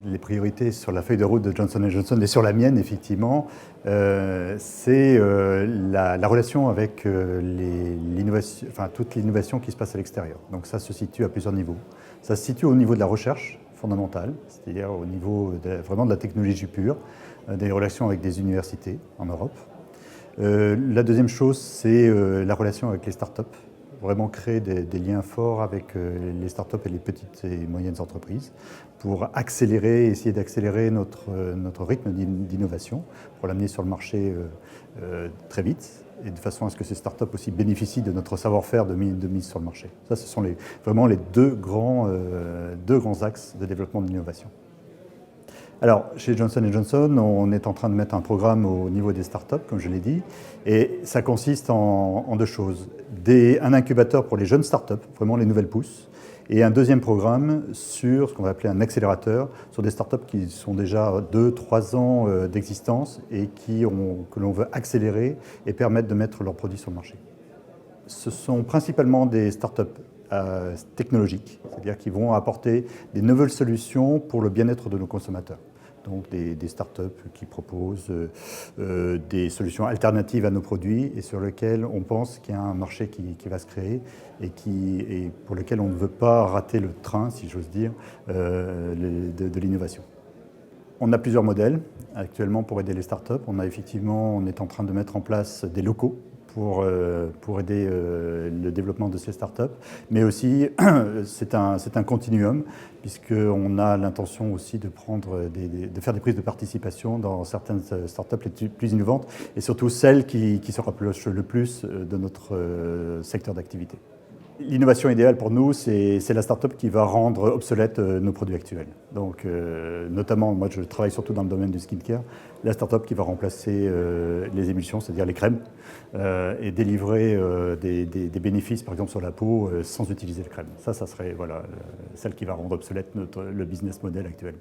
Les priorités sur la feuille de route de Johnson & Johnson et sur la mienne, effectivement, c'est la relation avec toute l'innovation qui se passe à l'extérieur. Donc ça se situe à plusieurs niveaux. Ça se situe au niveau de la recherche fondamentale, c'est-à-dire au niveau vraiment de la technologie pure, des relations avec des universités en Europe. La deuxième chose, c'est la relation avec les startups. Vraiment créer des liens forts avec les startups et les petites et moyennes entreprises pour essayer d'accélérer notre rythme d'innovation, pour l'amener sur le marché très vite et de façon à ce que ces startups aussi bénéficient de notre savoir-faire de mise sur le marché. Ça, ce sont vraiment les deux grands axes de développement de l'innovation. Alors, chez Johnson & Johnson, on est en train de mettre un programme au niveau des startups, comme je l'ai dit, et ça consiste en deux choses. Un incubateur pour les jeunes startups, vraiment les nouvelles pousses, et un deuxième programme sur ce qu'on va appeler un accélérateur, sur des startups qui sont déjà 2-3 ans d'existence et que l'on veut accélérer et permettre de mettre leurs produits sur le marché. Ce sont principalement des startups technologiques, c'est-à-dire qui vont apporter des nouvelles solutions pour le bien-être de nos consommateurs. Donc des startups qui proposent des solutions alternatives à nos produits et sur lesquelles on pense qu'il y a un marché qui va se créer et pour lequel on ne veut pas rater le train, si j'ose dire, de l'innovation. On a plusieurs modèles actuellement pour aider les startups. On est en train de mettre en place des locaux pour aider le développement de ces startups. Mais aussi, c'est un continuum, puisqu'on a l'intention aussi de faire des prises de participation dans certaines startups les plus innovantes, et surtout celles qui se rapprochent le plus de notre secteur d'activité. L'innovation idéale pour nous, c'est la start-up qui va rendre obsolètes nos produits actuels. Donc, notamment, moi je travaille surtout dans le domaine du skincare, la start-up qui va remplacer les émulsions, c'est-à-dire les crèmes, et délivrer des bénéfices, par exemple sur la peau, sans utiliser le crème. Ça serait celle qui va rendre obsolète le business model actuel.